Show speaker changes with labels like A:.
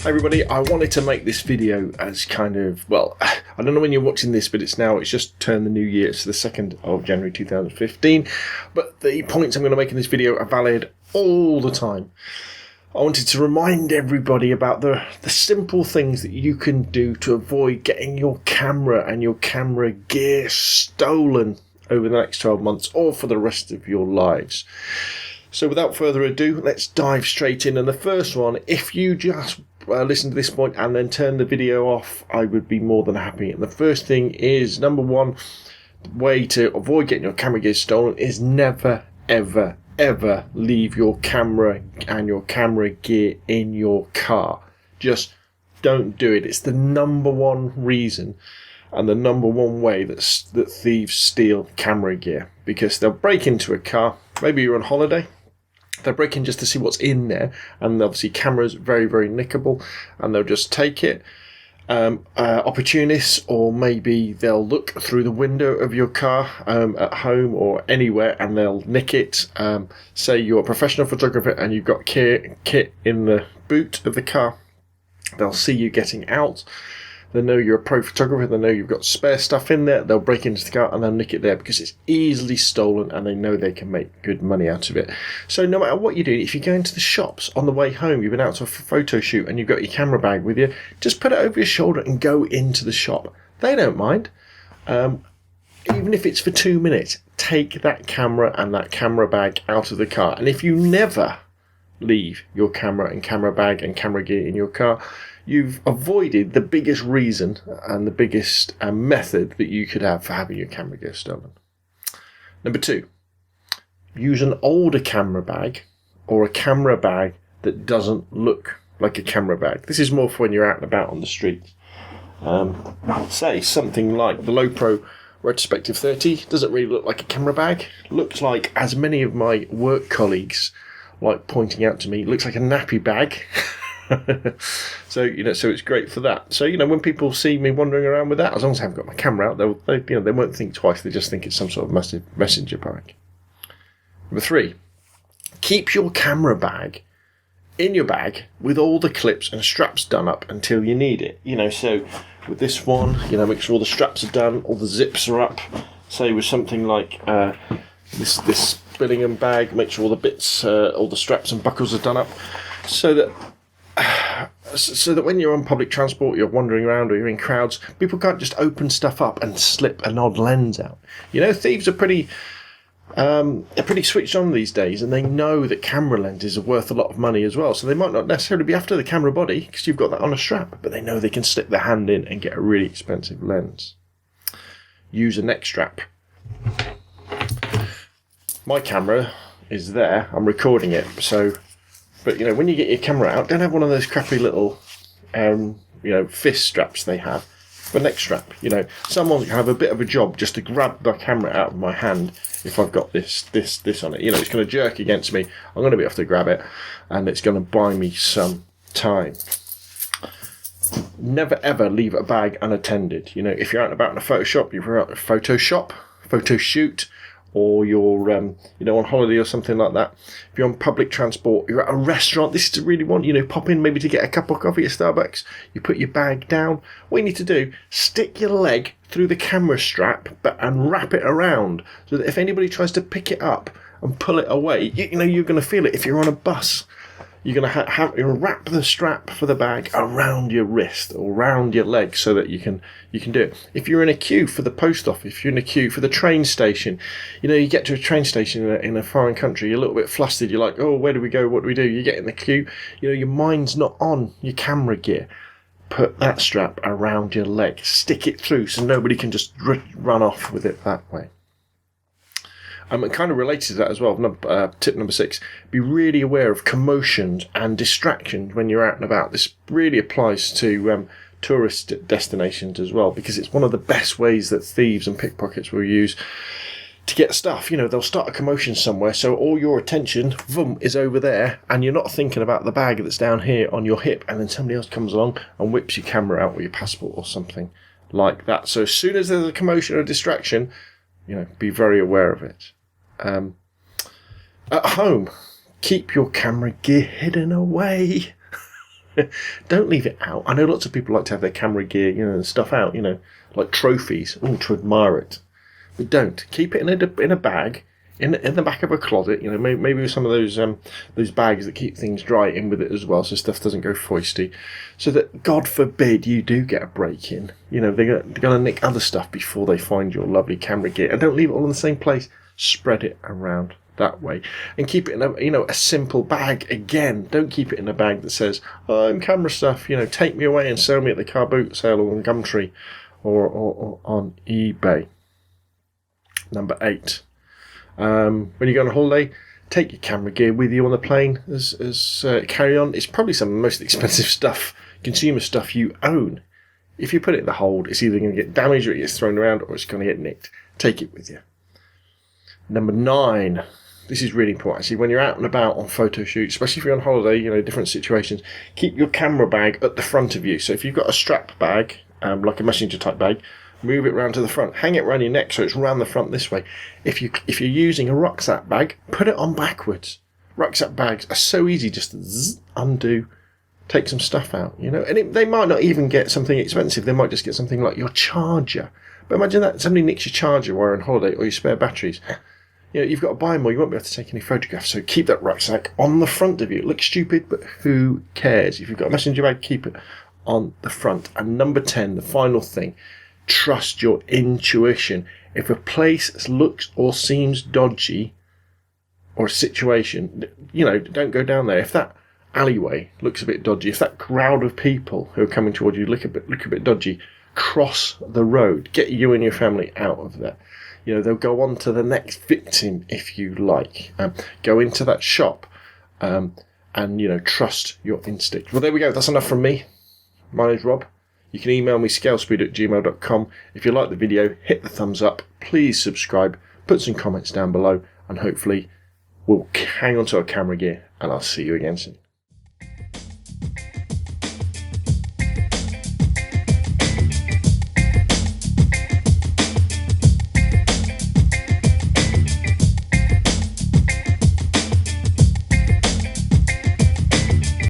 A: Hi everybody, I wanted to make this video as kind of, well, I don't know when you're watching this, but it's just turned the new year. It's the 2nd of January 2015, but the points I'm going to make in this video are valid all the time. I wanted to remind everybody about the simple things that you can do to avoid getting your camera and your camera gear stolen over the next 12 months or for the rest of your lives. So without further ado, let's dive straight in. And the first one, if you just listen to this point and then turn the video off, I would be more than happy. And the first thing is, number one way to avoid getting your camera gear stolen is never, ever, ever leave your camera and your camera gear in your car. Just don't do it. It's the number one reason and the number one way that thieves steal camera gear, because they'll break into a car. Maybe you're on holiday. They'll break in just to see what's in there, and obviously cameras very, very nickable, and they'll just take it. Opportunists, or maybe they'll look through the window of your car at home or anywhere, and they'll nick it. Say you're a professional photographer and you've got kit in the boot of the car. They'll see you getting out. They know you're a pro photographer, they know you've got spare stuff in there, they'll break into the car and they'll nick it there because it's easily stolen and they know they can make good money out of it. So no matter what you do, if you go into the shops on the way home, you've been out to a photo shoot and you've got your camera bag with you, just put it over your shoulder and go into the shop. They don't mind. Even if it's for 2 minutes, take that camera and that camera bag out of the car. And if you never leave your camera and camera bag and camera gear in your car, you've avoided the biggest reason and the biggest method that you could have for having your camera gear stolen. Number two, use an older camera bag or a camera bag that doesn't look like a camera bag. This is more for when you're out and about on the street. Say something like the Lowepro Retrospective 30 doesn't really look like a camera bag. Looks like, as many of my work colleagues like pointing out to me, looks like a nappy bag. So it's great for that. So when people see me wandering around with that, as long as I haven't got my camera out, they won't think twice. They just think it's some sort of massive messenger bag. Number three, keep your camera bag in your bag with all the clips and straps done up until you need it. So with this one, make sure all the straps are done, all the zips are up. Say with something like this Billingham bag, make sure all the bits, all the straps and buckles are done up, so that when you're on public transport, you're wandering around or you're in crowds, people can't just open stuff up and slip an odd lens out. Thieves are pretty switched on these days, and they know that camera lenses are worth a lot of money as well. So they might not necessarily be after the camera body because you've got that on a strap, but they know they can slip their hand in and get a really expensive lens. Use a neck strap. My camera is there. I'm recording it, so. But, when you get your camera out, don't have one of those crappy little, fist straps they have. For neck strap, someone can have a bit of a job just to grab the camera out of my hand if I've got this on it. It's going to jerk against me. I'm going to be able to grab it, and it's going to buy me some time. Never, ever leave a bag unattended. If you're out and about in a photo shoot, or you're on holiday or something like that. If you're on public transport, you're at a restaurant, this is a really one, pop in maybe to get a cup of coffee at Starbucks, you put your bag down. What you need to do, stick your leg through the camera strap and wrap it around, so that if anybody tries to pick it up and pull it away, you're going to feel it. If you're on a bus, you're going to wrap the strap for the bag around your wrist or around your leg so that you can do it. If you're in a queue for the post office, if you're in a queue for the train station, you get to a train station in a foreign country, you're a little bit flustered, you're like, oh, where do we go, what do we do? You get in the queue, your mind's not on your camera gear. Put that strap around your leg, stick it through so nobody can just run off with it that way. And kind of related to that as well, tip number 6, be really aware of commotions and distractions when you're out and about. This really applies to tourist destinations as well, because it's one of the best ways that thieves and pickpockets will use to get stuff. They'll start a commotion somewhere, so all your attention, is over there, and you're not thinking about the bag that's down here on your hip, and then somebody else comes along and whips your camera out or your passport or something like that. So as soon as there's a commotion or distraction, be very aware of it. At home, keep your camera gear hidden away. Don't leave it out. I know lots of people like to have their camera gear, and stuff out, like trophies, to admire it. But don't. Keep it in a bag, in the back of a closet. Maybe with some of those bags that keep things dry in with it as well, so stuff doesn't go foisty. So that, God forbid, you do get a break in. They're gonna nick other stuff before they find your lovely camera gear. And don't leave it all in the same place. Spread it around that way, and keep it in a simple bag. Again, don't keep it in a bag that says, "Oh, I'm camera stuff. Take me away and sell me at the car boot sale or on Gumtree or on eBay." Number 8. When you go on a holiday, take your camera gear with you on the plane as carry on. It's probably some of the most expensive stuff, consumer stuff you own. If you put it in the hold, it's either going to get damaged or it gets thrown around or it's going to get nicked. Take it with you. Number 9. This is really important. Actually, when you're out and about on photo shoots, especially if you're on holiday, different situations, keep your camera bag at the front of you. So if you've got a strap bag, like a messenger type bag, move it round to the front. Hang it around your neck so it's round the front this way. If you're using a rucksack bag, put it on backwards. Rucksack bags are so easy, just to undo, take some stuff out, And they might not even get something expensive. They might just get something like your charger. But imagine that somebody nicks your charger while you're on holiday, or your spare batteries. You've got to buy more. You won't be able to take any photographs. So keep that rucksack on the front of you. It looks stupid, but who cares? If you've got a messenger bag, keep it on the front. And number 10, the final thing, trust your intuition. If a place looks or seems dodgy, or a situation, don't go down there. If that alleyway looks a bit dodgy, if that crowd of people who are coming toward you look a bit dodgy, cross the road. Get you and your family out of there. They'll go on to the next victim if you like. Go into that shop and, trust your instinct. Well, there we go. That's enough from me. My name's Rob. You can email me scalespeed@gmail.com. If you like the video, hit the thumbs up. Please subscribe. Put some comments down below. And hopefully we'll hang on to our camera gear. And I'll see you again soon.